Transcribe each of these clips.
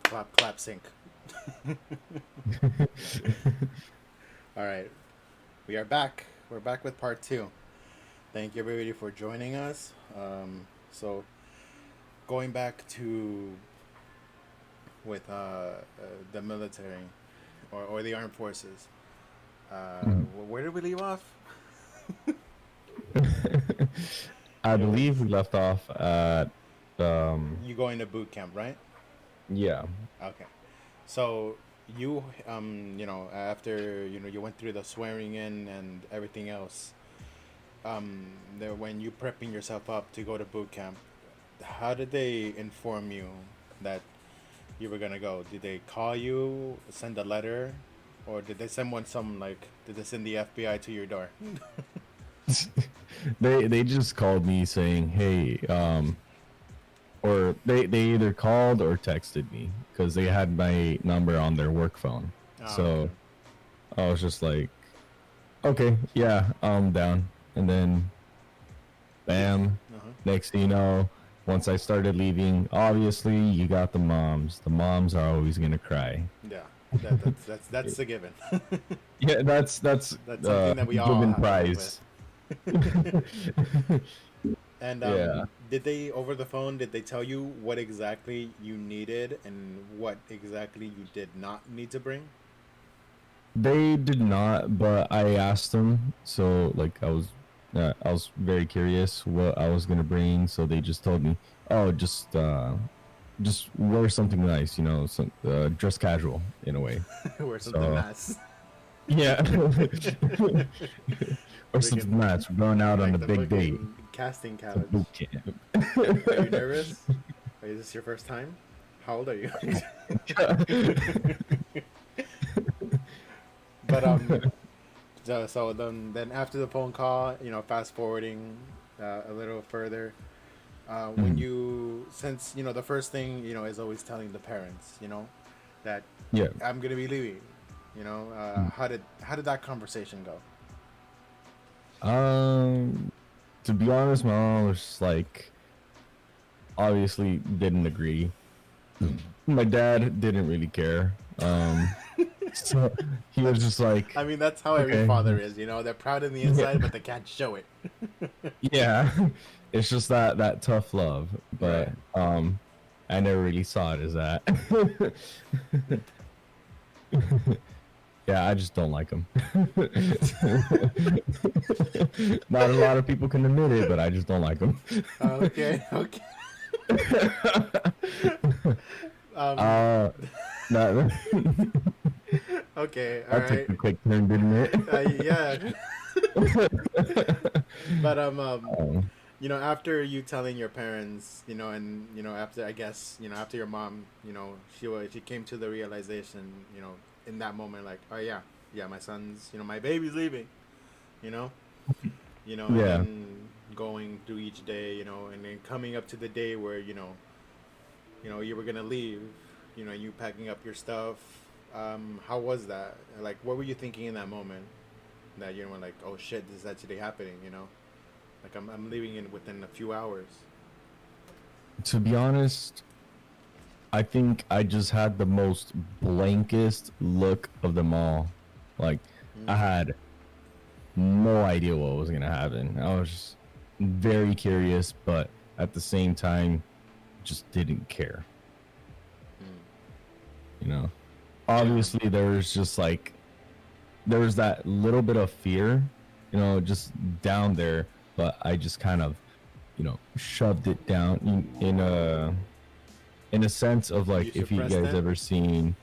Clap, clap, sync. All right, we are back. We're back with part two. Thank you everybody for joining us. So going back to with the military or the armed forces. Mhm. Where did we leave off? I It believe was we left off at you going to boot camp, right? yeah. Okay. So you after you went through the swearing in and everything else, when you prepping yourself up to go to boot camp, how did they inform you that you were gonna go? Did they call you, send a letter, or did they send one some like did they send the FBI to your door? They just called me saying, "Hey, or they either called or texted me because they had my number on their work phone. Oh, okay. So I was just like, "Okay, yeah, I'm down." And then Did bam, uh-huh. next thing you know, once I started leaving, obviously you got the moms. The moms are always going to cry. Yeah, that's a given. Yeah, that's That's something that we all given have to live with. prize. And Yeah. did they over the phone? Did they tell you what exactly you needed and what exactly you did not need to bring? They did not, but I asked them. So like I was very curious what I was gonna bring. So they just told me, oh, just wear something nice, some dress casual in a way. Or something So nice. yeah, or Freaking something nice. We're going out on like a the big date. fucking casting It's a couch. boot camp. Are you nervous? Is this your first time? How old are you? But so then after the phone call, fast forwarding a little further, when Mhm. you since the first thing is always telling the parents, that Yeah. I'm gonna be leaving. Mhm. How did that conversation go? Um, to be honest, my mom was just like obviously didn't agree. My dad didn't really care. So he was That's, just like, I mean, that's how every okay, father is. They're proud on the yeah, inside, but they can't show it. yeah. It's just that tough love, but Right. I never really saw it as that. Yeah, I just don't like him. Not a lot of people can admit it, but I just don't like him. Okay. Okay. Um. uh, that Okay. All that took right. a quick turn, didn't Yeah. it? But um, after you telling your parents, and after I guess after your mom, she came to the realization, in that moment, like, oh yeah, yeah, my son's, my baby's leaving, you know, and yeah. then going through each day, and then coming up to the day where you were gonna leave, you packing up your stuff. How was that? Like, what were you thinking in that moment? That you were like, oh shit, this is actually happening, Like I'm leaving in within a few hours. To be honest, I think I just had the most blankest look of them all. Like I Mm, had no idea what was gonna happen. I was just very curious, but at the same time, just didn't care. mm. You know, Yeah. obviously there was that little bit of fear, just down there, but I just kind of shoved it down in a sense of like You if you suppressed guys it ever seen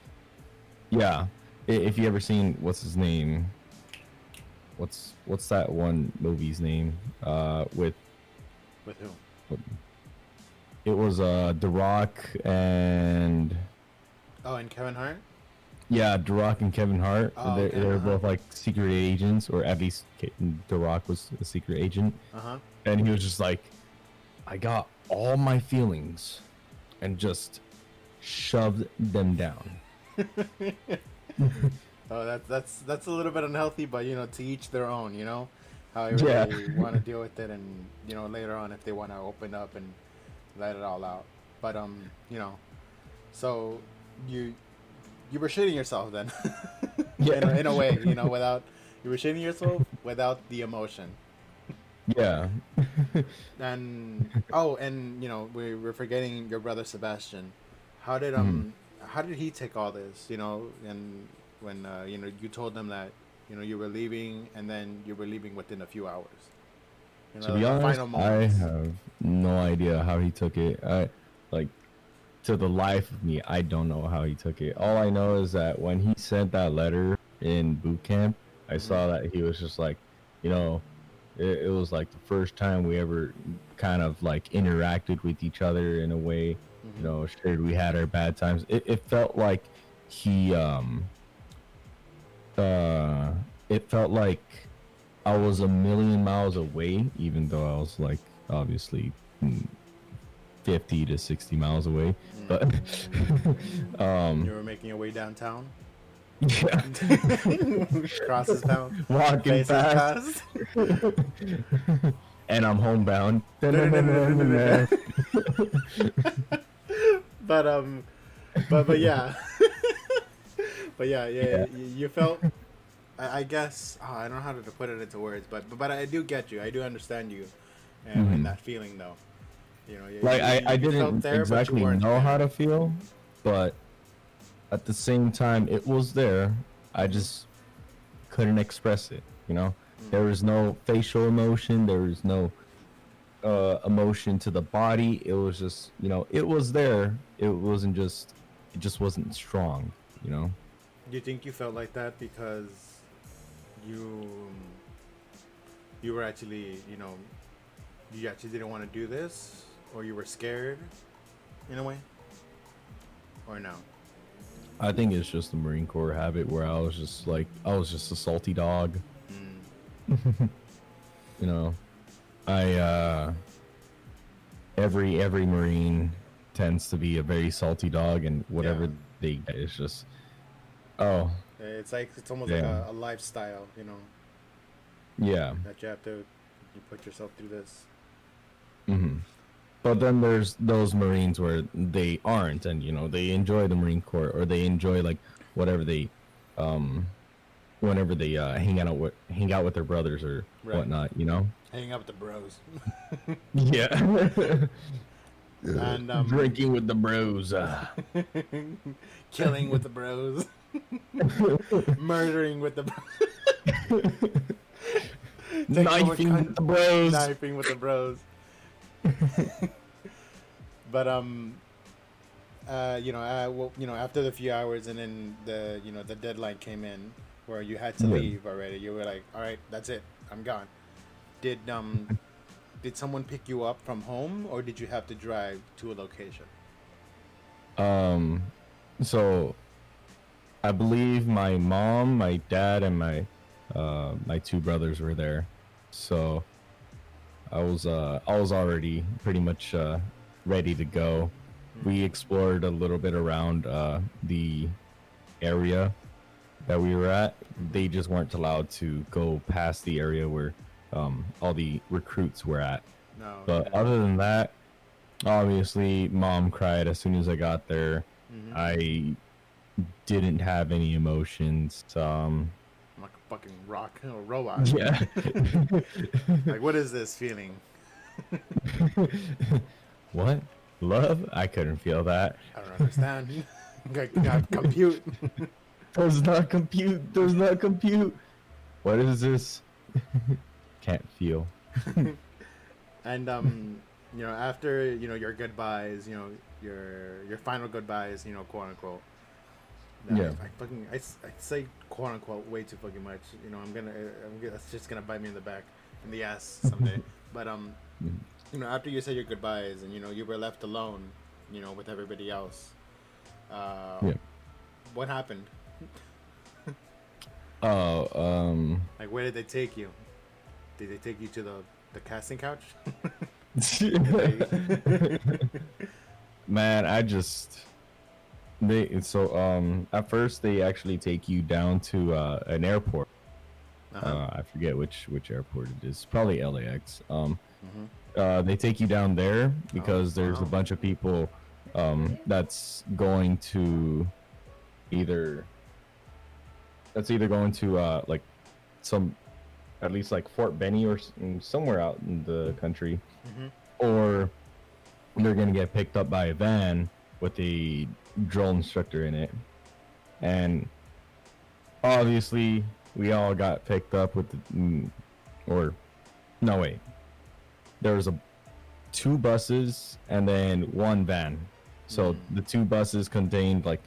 yeah, if you ever seen what's his name, what's that one movie's name with with who? it was The Rock and Oh, and Kevin Hart. yeah, The Rock and Kevin Hart, Oh, they're, okay. they're Uh huh. both like secret agents, or at least The Rock was a secret agent, Uh huh. and he was just like, I got all my feelings and just shoved them down. Oh, that's a little bit unhealthy, but to each their own. However Yeah. they want to deal with it, and later on if they want to open up and let it all out. But so you you were shitting yourself then, Yeah. in a way, without you were shitting yourself without the emotion. Yeah. And oh, and we're forgetting your brother Sebastian. How did Mhm. how did he take all this? And when you told them that you were leaving, and then you were leaving within a few hours. To be The honest, final I moments. have no idea how he took it. I like to the life of me, I don't know how he took it. All I know is that when he sent that letter in boot camp, I Hmm. saw that he was just like, you know, it was like the first time we ever kind of like interacted with each other in a way, Hmm. shared we had our bad times. It felt like he uh it felt like I was a million miles away, even though I was like obviously 50 to 60 miles away. Mm. But You um were making your way downtown. yeah. Crosses pound, Walking faces fast. past. And I'm homebound. but but yeah, but yeah, Yeah. you felt. I guess I don't know how to put it into words, but I do get you. I do understand you, and Hmm. that feeling though. Like I You felt didn't there, but you exactly weren't know how there. to feel, but at the same time it was there. I Mm-hmm. just couldn't express it, Mm. There was no facial emotion, there was no emotion to the body. It was just, it was there. It just wasn't strong, you know? Do you think you felt like that because you you were actually you actually didn't want to do this, or you were scared in a way, or no? I think it's just the Marine Corps habit where I was just a salty dog. Mm. you know, I, every Marine tends to be a very salty dog, and Yeah. whatever they get is just, oh, It's almost like damn. a lifestyle, Yeah. that you have to you put yourself through this. Hmm. But then there's those Marines where they aren't, and they enjoy the Marine Corps, or they enjoy like whatever they, um, whenever they hang out with their brothers or Right. whatnot. Hanging out with the bros. Yeah. And Drinking with the bros, killing with the bros. Murdering with the taking over knifing with the bros. knifing with the bros. But well, after the few hours, and then the deadline came in where you had to Yeah. leave already. You were like, all right, that's it, I'm gone. Did did someone pick you up from home, or did you have to drive to a location? Um. So I believe my mom, my dad, and my two brothers were there. So I was already pretty much ready to go. Mm. We explored a little bit around the area that we were at. Mm-hmm. They just weren't allowed to go past the area where all the recruits were at. No, But okay. other than that, obviously, mom cried as soon as I got there. Mm-hmm. I didn't have any emotions. I'm like a fucking rock or robot. Yeah. Like, what is this feeling? What? Love? I couldn't feel that. I don't understand. Compute. Does not compute. Does not compute. What is this? Can't feel. And after your goodbyes, your final goodbyes, quote unquote. Now, Yeah. I say quote unquote way too fucking much. That's just gonna bite me in the back, in the ass someday. But after you said your goodbyes, and you were left alone, with everybody else. Uh, Yeah. what happened? Oh, Like, where did they take you? Did they take you to the casting couch? man, I just they so at first they actually take you down to an airport. Uh huh. I forget which airport it is. Probably LAX. Mm-hmm. They take you down there Oh because there's a wow. bunch of people that's going to either going to like some, at least like Fort Benny or somewhere out in the country, Mm-hmm. or they're gonna get picked up by a van with a drill instructor in it. And obviously, we all got picked up with the, or no wait, there was a two buses and then one van. So the two buses contained like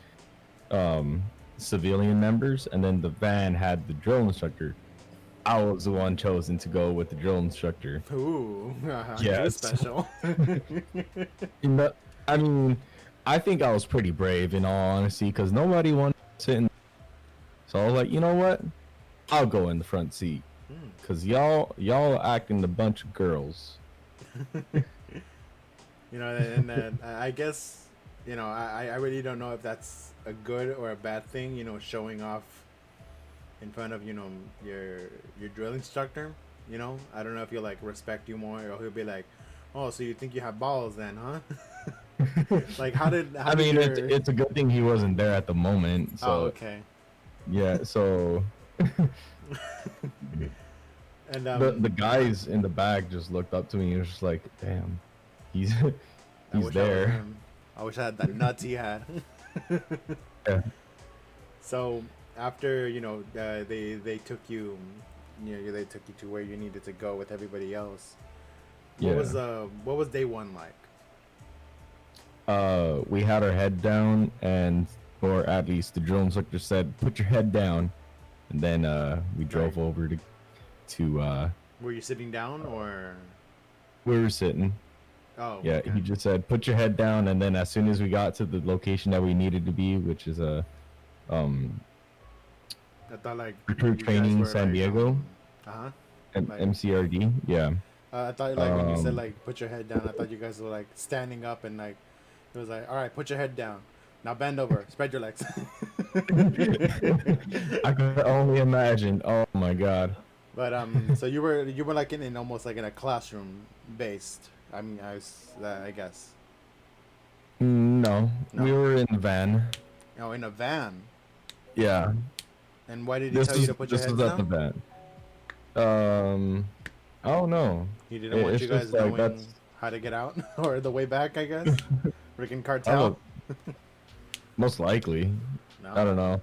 civilian members, and then the van had the drill instructor. I was the one chosen to go with the drill instructor. Ooh, Yeah, you're special. In the, I mean, I think I was pretty brave in all honesty, because nobody wanted to sit in. So I was like, you know what? I'll go in the front seat, because y'all acting a bunch of girls. You know, and I guess, you know, I really don't know if that's a good or a bad thing, you know, showing off in front of, you know, your drill instructor. You know, I don't know if he'll like respect you more, or he'll be like, oh, so you think you have balls then, huh? Like, how did it's a good thing he wasn't there at the moment. So okay. Yeah, so And the guys in the back just looked up to me and was just like, damn, he's he's there. I wish I had the nuts he had. Yeah. So after, you know, they took you, you know, they took you to where you needed to go with everybody else. What was day one like? We had our head down, and or at least the drill instructor said, put your head down, and then we drove over to Were you sitting down or? we were sitting. Oh. Yeah, okay. he just said, put your head down, and then as soon as we got to the location that we needed to be, which is I thought like recruit you guys training were, San like, Diego, like, MCRD, yeah. I thought like when you said like put your head down, I thought you guys were like standing up and like it was like, all right, put your head down. Now bend over, spread your legs. I could only imagine. Oh my god. But so you were like in almost like in a classroom based. I mean, I guess. No, we were in a van. Oh, in a van. Yeah. And why did he tell you to put your head down? This was at the van. I don't know. He didn't want you guys knowing how to get out or the way back, I guess. Freaking cartel. Most likely. No. I don't know.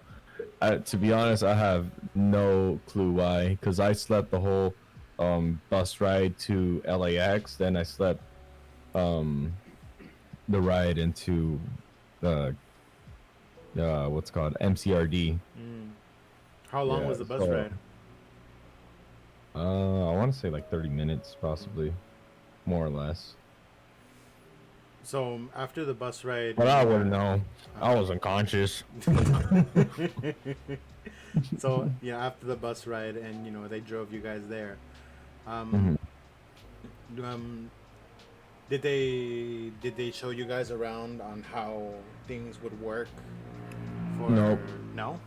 To be honest, I have no clue why. Because I slept the whole bus ride to LAX. Then I slept the ride into what's called MCRD. How long was the bus ride? I want to say like 30 minutes, possibly, more or less. So after the bus ride, but I wouldn't know. I was unconscious. So after the bus ride, and they drove you guys there. Did they show you guys around on how things would work? Nope. No.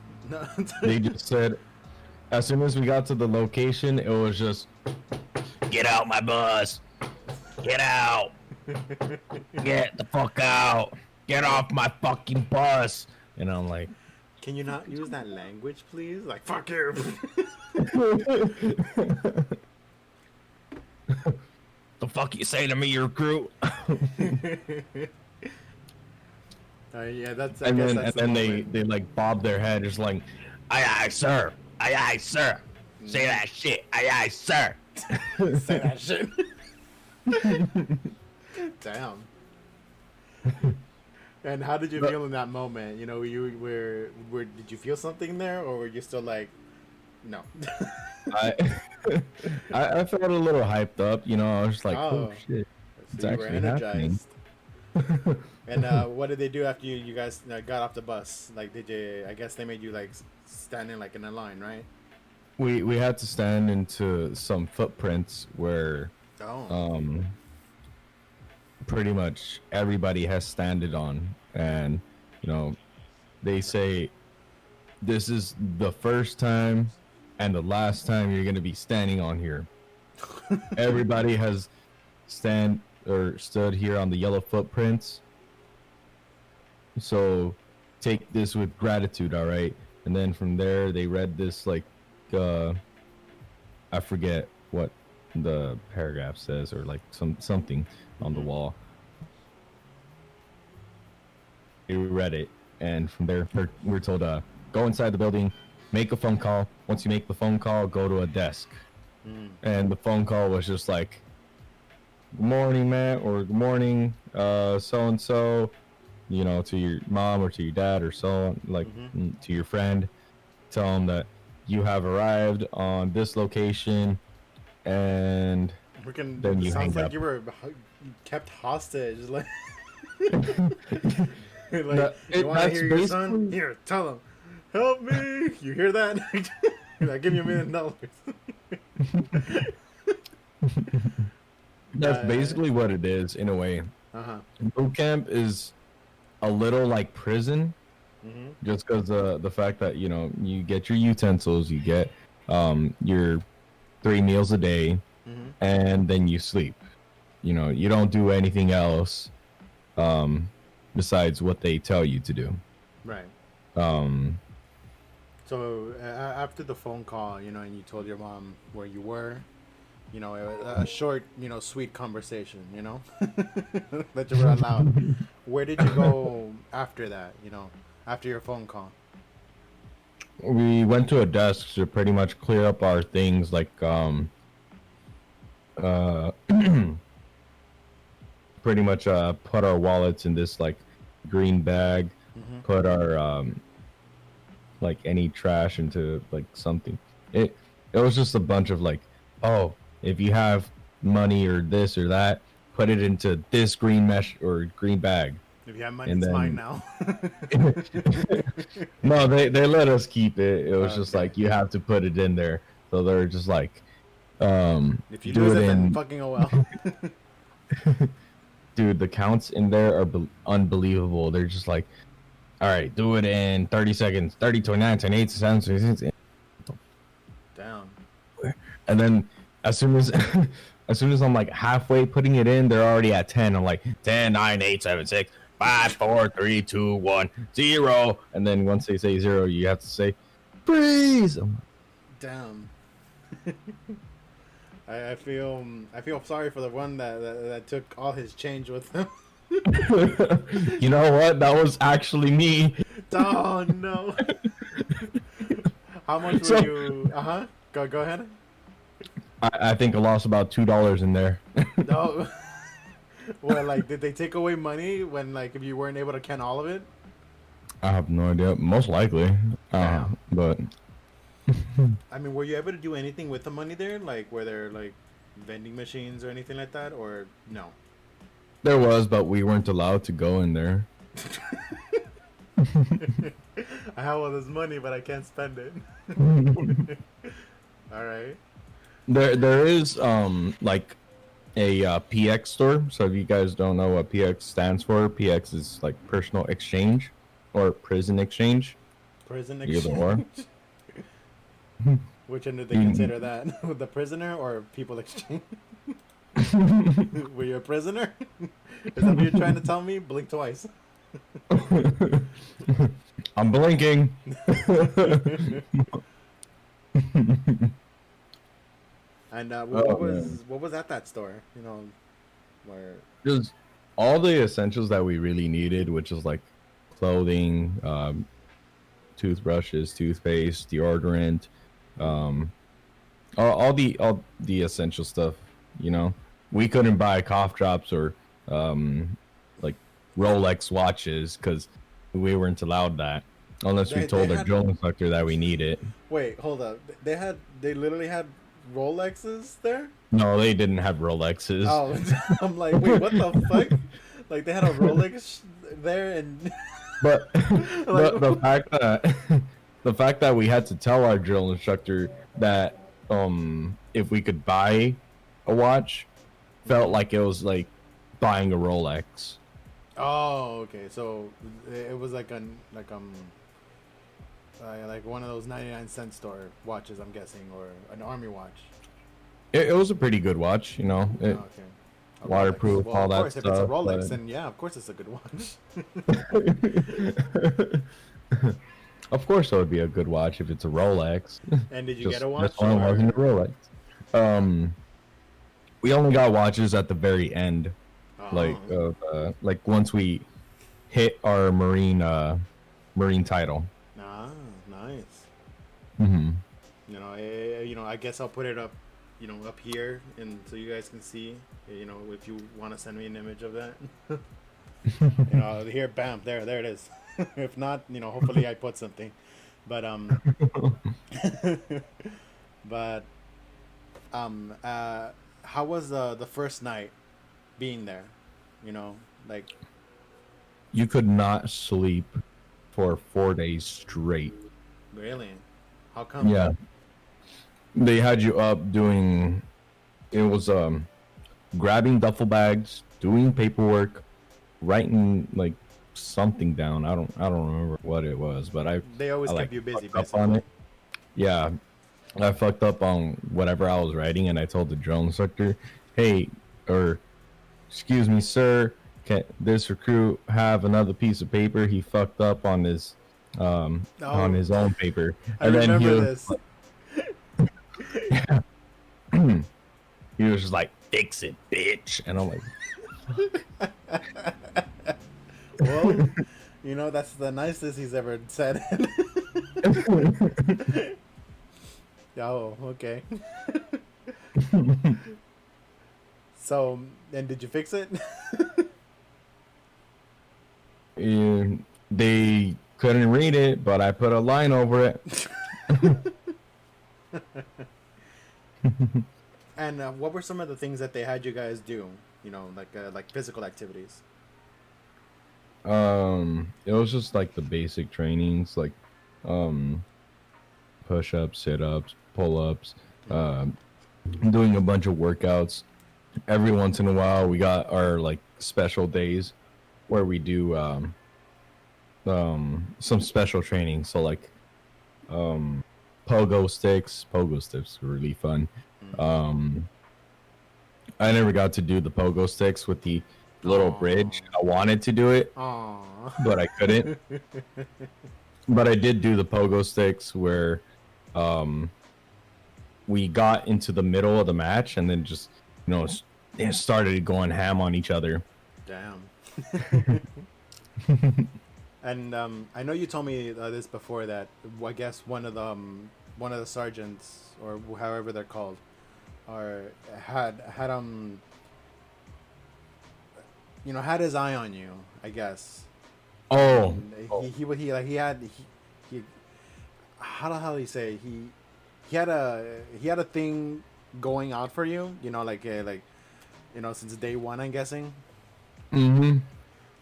They just said, as soon as we got to the location, it was just, get out my bus. Get out. Get the fuck out. Get off my fucking bus. And I'm like, can you not use that language, please? Like, fuck you. The fuck you say to me, you recruit? Yeah, that's. And then they like bob their head, just like, aye, sir. Aye, sir. Say that shit. Aye, sir. Say that shit. Damn. And how did you feel in that moment? You were did you feel something there, or were you still like, no? I felt a little hyped up. I was just like, oh shit, so it's actually happening. And what did they do after you guys got off the bus? Like, I guess they made you like standing like in a line, right? We had to stand into some footprints where pretty much everybody has standed on, and they say this is the first time and the last time you're gonna be standing on here. Everybody has stood here on the yellow footprints, So take this with gratitude, all right? And then from there, they read this like, uh, I forget what the paragraph says, or like something on the Mm-hmm. wall. We read it, and from there, we're told, go inside the building, make a phone call. Once you make the phone call, go to a desk. Mm. And the phone call was just like, "Good morning, Matt," or "Good morning, so and so," to your mom or to your dad or so on, like Mm-hmm. to your friend. Tell them that you have arrived on this location, and Freaking, then it you sounds hang like up. you were kept hostage. Like, like That, you want to that's hear your son? basically Here, tell him, help me. You hear that? I give you $1 million. that's basically what it is in a way. Uh-huh. Boot camp is a little like prison, Mm-hmm. just because the fact that you get your utensils, you get your 3 meals a day, Mm-hmm. and then you sleep. You don't do anything else um besides what they tell you to do. Right. um So after the phone call, and you told your mom where you were, a short, sweet conversation, that you were allowed. Where did you go after that? After your phone call. we went to a desk to pretty much clear up our things, like uh pretty much put our wallets in this like green bag, Mm-hmm. put our like any trash into like something. It was just a bunch of like, oh, if you have money or this or that, put it into this green mesh or green bag. If you have money, And it's mine then now. no, they let us keep it. It was just Okay. like you have to put it in there. So they're just like, um If you do lose it it, then in. fucking oh well. Dude, the counts in there are unbelievable. They're just like, all right, do it in 30 seconds, 30, 29, 28, 7, Down. and then as soon as as soon as I'm like halfway putting it in, they're already at 10. I'm like 10, 9, 8, 7, 6, 5, 4, 3, 2, 1, 0. And then once they say 0, you have to say freeze. Down. I feel sorry for the one that took all his change with him. You know what? That was actually me. Oh no. How much were So you? Uh huh. Go ahead. I think I lost about $2 in there. No. Well, like, did they take away money when, like, if you weren't able to can all of it? I have no idea. Most likely. Damn. But I mean, were you able to do anything with the money there? Like, were there like vending machines or anything like that, or no? there was, but we weren't allowed to go in there. I have all this money, but I can't spend it. All right. There is like a PX store. So if you guys don't know what PX stands for, PX is like personal exchange or prison exchange. Prison Either exchange. or. Which end did they You- consider that? With the prisoner or people exchange? Were you a prisoner? Is that what you're trying to tell me? Blink twice. I'm blinking. And Oh man, what was at that store? Where just all the essentials that we really needed, which is like clothing, toothbrushes, toothpaste, deodorant, um, all the essential stuff. You know, we couldn't buy cough drops or like Rolex watches because we weren't allowed that unless we they told our had. drill instructor that we need it. Wait, hold up. They literally had Rolexes there. No, they didn't have Rolexes. Oh, I'm like, wait, what the fuck? Like they had a Rolex there, and But like, the fact that we had to tell our drill instructor that if we could buy a watch felt like it was like buying a Rolex. oh, okay. So it was like one of those 99-cent store watches, I'm guessing, or an army watch. It was a pretty good watch, you know. Oh, okay. A Rolex. waterproof, Well, all of that course, if it's a stuff. Rolex, But then yeah, of course it's a good watch. of course, it would be a good watch if it's a Rolex. And did you get Just a this watch one wasn't a or? Rolex. Um, we only got watches at the very end, Oh, like once we hit our marine title. ah, nice. Hmm. I guess I'll put it up, up here, and so you guys can see. If you want to send me an image of that. Here, bam, there it is. If not, hopefully I put something. But but how was the first night being there? You know, like You could not sleep for 4 days straight. really, how come? Yeah, they had you up doing. It was grabbing duffel bags, doing paperwork, writing like something down. I don't remember what it was, but They always I kept like you busy, fucked up on basically. it. Yeah, I fucked up on whatever I was writing, and I told the drill instructor, "Hey, or excuse me, sir, can this recruit have another piece of paper? He fucked up on Oh, his own paper." I And then remember this. he was just like, "Fix it, bitch," and I'm like, Well, that's the nicest he's ever said. Oh, okay. So, and did you fix it? and they couldn't read it, but I put a line over it. And what were some of the things that they had you guys do? Like physical activities. It was just like the basic trainings, like um, push ups, sit ups, pull ups, Mm-hmm. doing a bunch of workouts. Every once in a while, we got our like special days where we do some special training. So like um, pogo sticks. Pogo sticks were really fun. Mm-hmm. Um, I never got to do the pogo sticks with the little bridge. Oh. I wanted to do it, Oh. but I couldn't. But I did do the pogo sticks where um, we got into the middle of the match and then just it started going ham on each other. Damn. And I know you told me this before that I guess one of the sergeants or however they're called or had his eye on you, I guess. Oh, And he had he how the hell do you say he had a thing going out for you, since day one, I'm guessing. mm-hmm.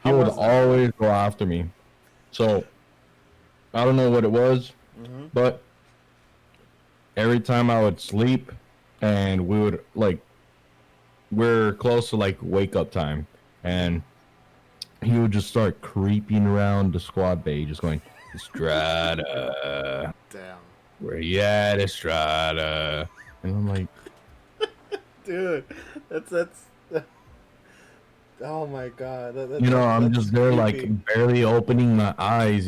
He How would was that? always go after me. So I don't know what it was, Mm-hmm. but every time I would sleep and we would like we're close to like wake up time Mm-hmm. and he would just start creeping around the squad bay just going, Estrada, Damn. where you at, Estrada? And I'm like, Dude, that's oh my god, I'm that's just there like creepy. barely opening my eyes,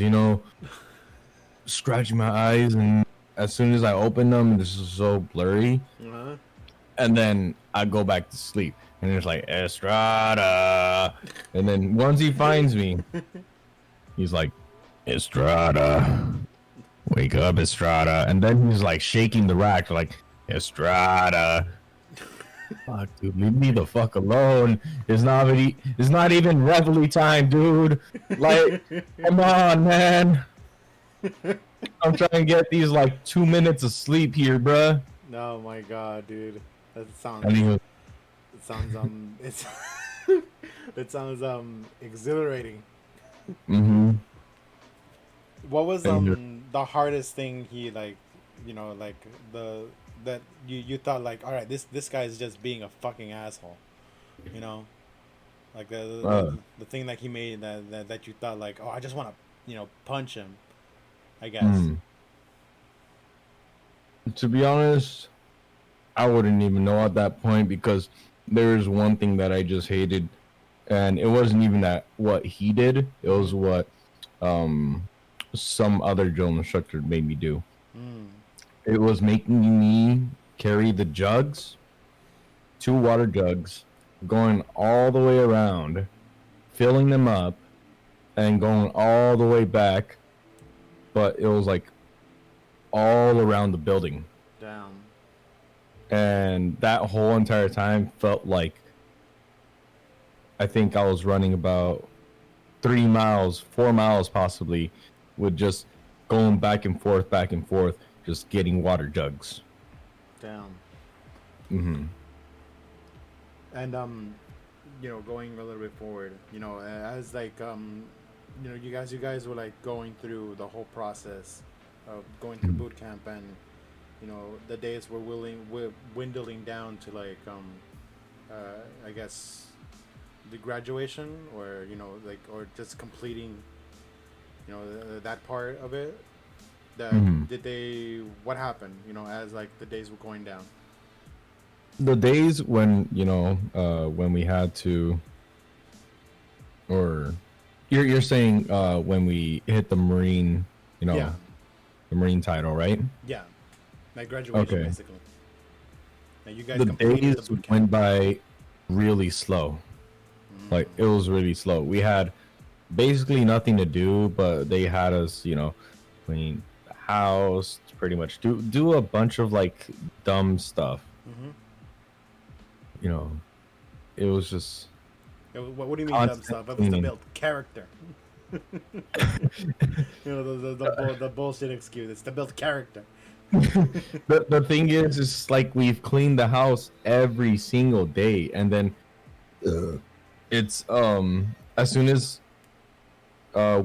scratching my eyes, and as soon as I open them, this is so blurry. Uh-huh. And then I go back to sleep, and it's like Estrada. And then once he finds me, he's like, Estrada, wake up, Estrada. And then he's like shaking the rack, like Estrada. Fuck, dude, leave me the fuck alone. It's not even reveille time, dude. Like, come on, man. I'm trying to get these like 2 minutes of sleep here, bruh. Oh my god, dude. That And sounds he was, it sounds it's it sounds exhilarating. mm-hmm. What was And he was, the hardest thing he like the that you thought like, all right, this guy is just being a fucking asshole, you know? Like uh, the thing that he made that you thought like, oh, I just want to, punch him, I guess. mm. To be honest, I wouldn't even know at that point because there's one thing that I just hated, and it wasn't even that what he did. It Mm-hmm. was what um some other drill instructor made me do. Mm. It was making me carry the jugs, two water jugs, going all the way around, filling them up, and going all the way back. But it was like all around the building. Damn. And that whole entire time felt like I think I was running about 3 miles, 4 miles possibly, with just going back and forth, just getting water jugs. Damn. Mm-hmm. And going a little bit forward, as like you guys were like going through the whole process of going through boot camp, and the days were dwindling down to like I guess the graduation, or like, or just completing that part of it. That Mm-hmm. did they what happened, as like the days were going down. The days when when we had to, or you're saying when we hit the Marine, Yeah, the Marine title, right? yeah, like graduation Okay. basically. Now you guys The completed the days boot camp. went by really slow. Like it was really slow. We had basically nothing to do, but they had us, clean the house, pretty much do a bunch of like dumb stuff. Mm-hmm. You know, it was just What do you mean dumb constant stuff? It was to cleaning. build character. The bullshit excuse. It's to build character. The thing is like we've cleaned the house every single day, and then it's as soon as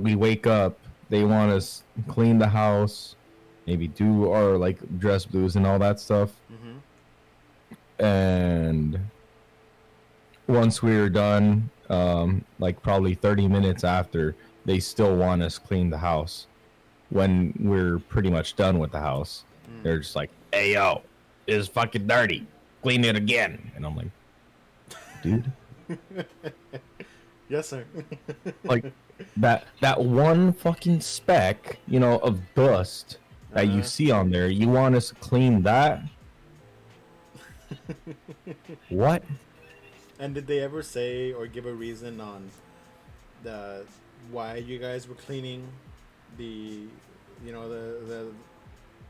we wake up, they want us clean the house, maybe do our like dress blues and all that stuff. Mm-hmm. And once we're done, like probably 30 minutes after, they still want us clean the house. When we're pretty much done with the house, they're just like, "Hey yo, it's fucking dirty. Clean it again." And I'm like, "Dude, Yes, sir. like that one fucking speck, of dust that you Uh-huh. see on there, you want us to clean that? What?" And did they ever say or give a reason on the why you guys were cleaning the you know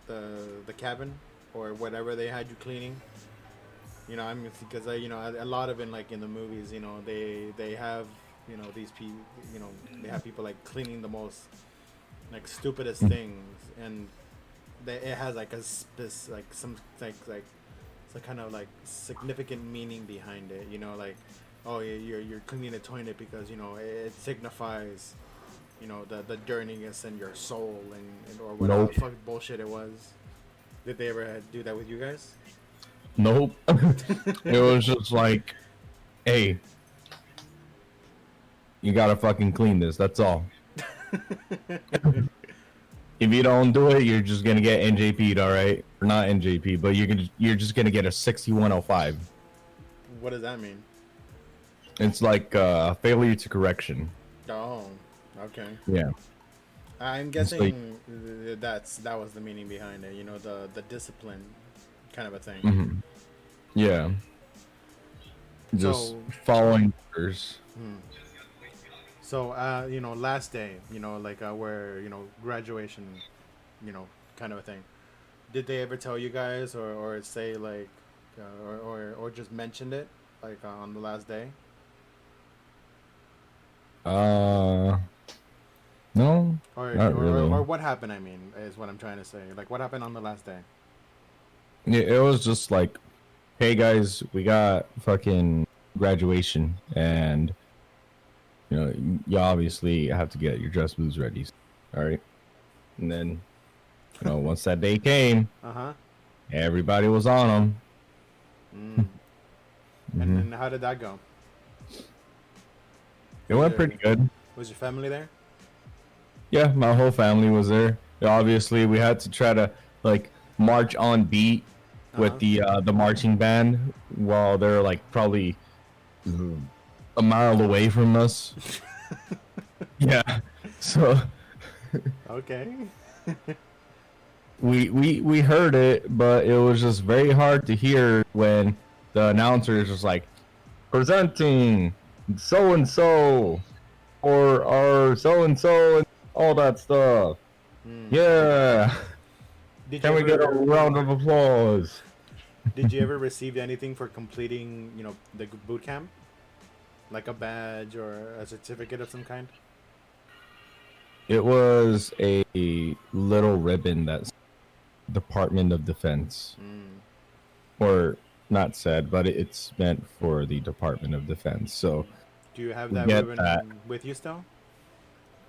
the cabin, or whatever they had you cleaning? I mean, because a lot of it, like in the movies, they have these people, they have people like cleaning the most like stupidest things, and it has like like some some kind of like significant meaning behind it. Like, oh, you're cleaning a toilet because it signifies the dirtiness in your soul, and or whatever Nope. the fuck bullshit it was. Did they ever do that with you guys? Nope. It was just like, hey, you gotta fucking clean this. That's all. If you don't do it, you're just gonna get NJP'd, all right? Or not NJP, but you're just gonna get a 6105. What does that mean? It's like failure to correction. Oh, okay. Yeah. I'm It's like, guessing that was the meaning behind it. The discipline kind of a thing. mhm. Yeah. Just So, following orders. last day, like where graduation, kind of a thing. Did they ever tell you guys, or say like, or just mentioned it like on the last day? Uh, no, Or, not or really. what happened? I mean, is what I'm trying to say. Like, what happened on the last day? Yeah, it was just like, hey guys, we got fucking graduation, and you obviously have to get your dress blues ready. All right, and then once that day came, Uh huh. everybody was on them. Mm. And Hmm. then how did that go? It Was went pretty your good. was your family there? Yeah, my whole family was there. Obviously, we had to try to like march on beat, with Uh-huh. the marching band while they're like probably a mile away from us. Yeah. So Okay. we heard it, but it was just very hard to hear when the announcer is just like presenting so and so or our so and so and all that stuff. Hmm. Yeah. Did you Can we get a ever round of applause? did you ever receive anything for completing, the boot camp? Like a badge or a certificate of some kind? It was a little ribbon that's Department of Defense, Mm. or not said, but it's meant for the Department of Defense. So Do you have we that get that. ribbon with you still?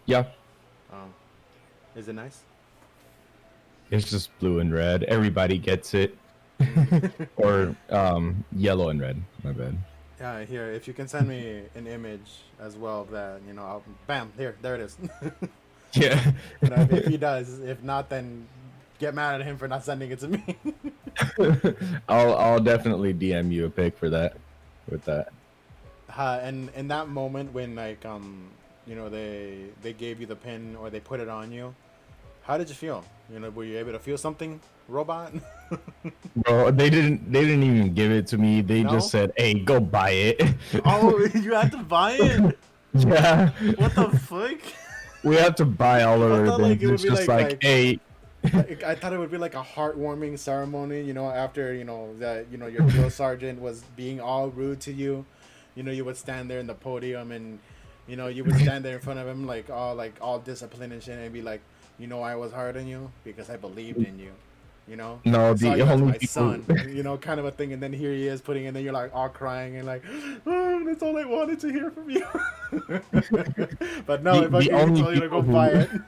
Yeah, Oh, is it nice? it's just blue and red. Everybody gets it, Mm. or yellow and red. My bad. Yeah, here. If you can send me an image as well of that, I'll bam here. There it is. Yeah, If he does, if not, then get mad at him for not sending it to me. I'll definitely DM you a pic for that. With that, And in that moment when like they gave you the pin or they put it on you, how did you feel? Were you able to feel something, robot? bro, they didn't even give it to me. They just No. said, "Hey, go buy it." Oh, you had to buy it. Yeah, What the fuck? we have to buy all I the thought like ribbons. it would It's be just like, hey, like I thought it would be like a heartwarming ceremony, after that your drill sergeant was being all rude to you, you would stand there in the podium and you would stand there in front of him like all disciplined and shit and be like, I was hard on you because I believed in you, no, I saw the you as only my people, son, kind of a thing, and then here he is putting, and then you're like all crying and like, oh, that's all I wanted to hear from you. But no, the if I the can only tell you to people go buy who,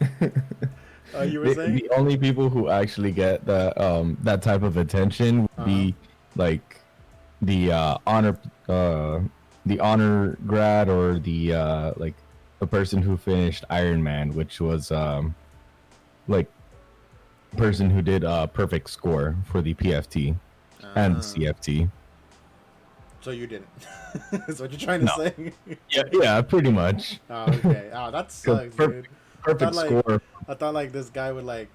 it. You were saying? the only people who actually get that type of attention would Uh huh. be like the uh the honor grad or the like the person who finished Iron Man, which was like person who did perfect score for the PFT and the Ah, CFT. so you didn't. That's what you're trying to No, say. yeah, yeah, pretty much. Oh, okay. Oh, that 'Cause sucks, dude. I thought perfect like score. I thought like this guy would like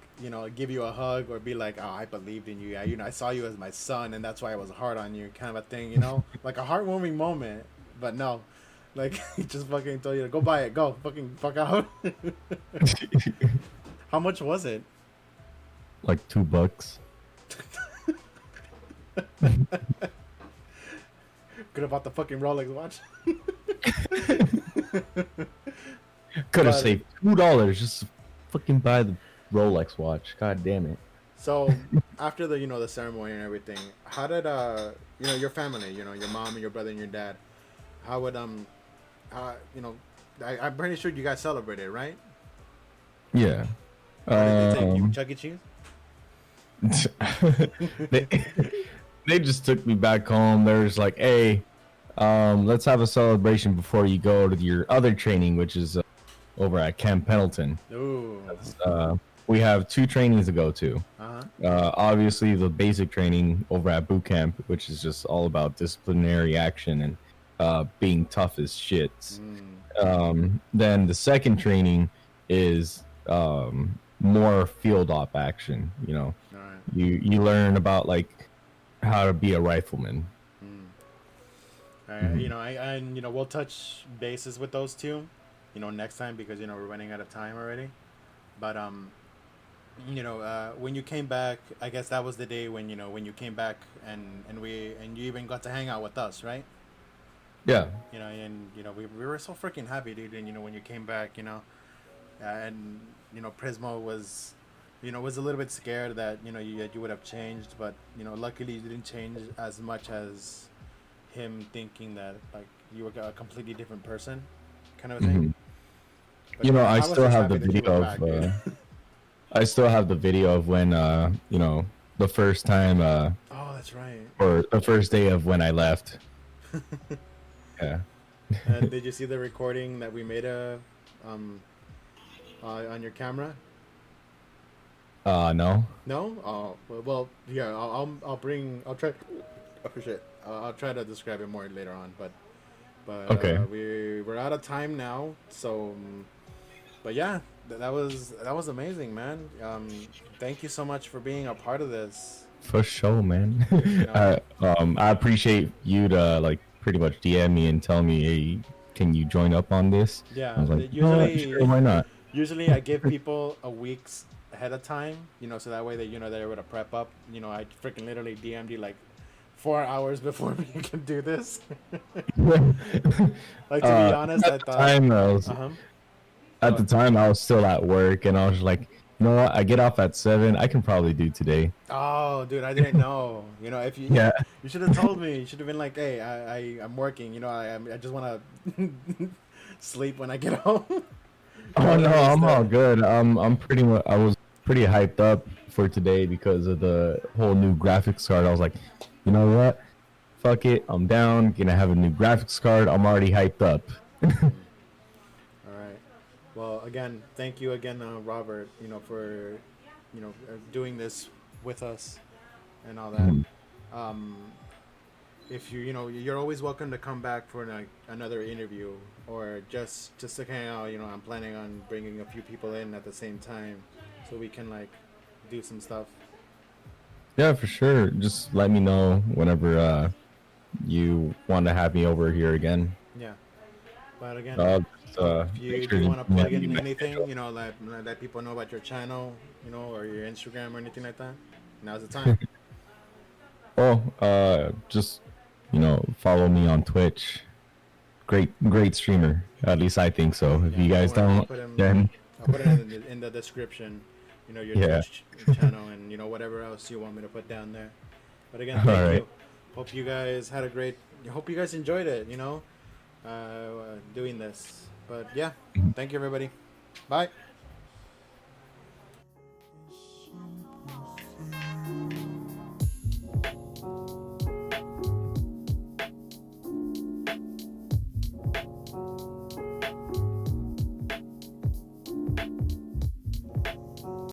give you a hug or be like, oh, I believed in you. Yeah, I saw you as my son, and that's why I was hard on you, kind of a thing. Like a heartwarming moment. But no, like he just fucking told you to go buy it. Go fucking fuck out. How much was it? Like $2. Could have bought the fucking Rolex watch. Could have But saved $2 just to fucking buy the Rolex watch. God damn it. so after the ceremony and everything, how did your family, your mom and your brother and your dad, how would I'm pretty sure you guys celebrated, right? Yeah. Where did they take you? Um, Chuck E. Cheese? they they just took me back home. They're just like, hey, let's have a celebration before you go to your other training, which is over at Camp Pendleton. Ooh. We have two trainings to go to. Uh-huh. Obviously, the basic training over at boot camp, which is just all about disciplinary action and being tough as shit. Mm. Then the second training is more field op action. All right. You learn about like how to be a rifleman. Mm. All right. Mhm. We'll touch bases with those two, next time because we're running out of time already. But when you came back, I guess that was the day when you came back and you even got to hang out with us, right? Yeah. We were so freaking happy, dude. And when you came back, and Prismo was a little bit scared that you would have changed, but luckily you didn't change as much as him thinking that like you were a completely different person, kind of a thing. hmm But I I was still just have the happy that you were video of back, dude. I still have the video of when the first time Oh, that's right. or the first day of when I left. Yeah. And did you see the recording that we made um on your camera? No. No? Oh, yeah. I'll bring. I'll try. Oh shit. I'll try to describe it more later on, Okay. we're out of time now. So, but yeah, that was amazing, man. Thank you so much for being a part of this. For sure, man. You know, I appreciate you to like pretty much DM me and tell me, hey, can you join up on this? I yeah. was like, you know what? Sure, Usually, why not? usually I give people a week's ahead of time. So that way they're able to prep up. I freaking literally DM'd you like 4 hours before we can do this. Like, to be honest, At I the thought, time, uh huh. at the time I was still at work, and I was like, you know what? I get off at 7. I can probably do today. Oh, dude, I didn't know. If you Yeah. you should have told me. You should have been like, "Hey, I'm working. I just want to sleep when I get home." Oh Rather no, than just I'm all good. I'm pretty much. I was pretty hyped up for today because of the whole new graphics card. I was like, you know what? Fuck it. I'm down. Gonna have a new graphics card. I'm already hyped up. All right. Well, again, thank you again, Robert. For doing this with us and all that. Mhm. Um, if you're always welcome to come back for like another interview, or just to hang out. I'm planning on bringing a few people in at the same time, so we can like do some stuff. Yeah, for sure. Just let me know whenever you want to have me over here again. Yeah. But again, Just make if sure you to want to DM plug me in back. anything, let people know about your channel, or your Instagram or anything like that. Now's the time. Oh, just follow me on Twitch. Great streamer. At least I think so. If Yeah. you Don't guys worry. don't, then I'll put it in the description. Your yeah. Twitch channel, and whatever else you want me to put down there. But again, All thank right. you. Hope you guys had a great. Hope you guys enjoyed it. Doing this. But yeah, thank you everybody. Bye.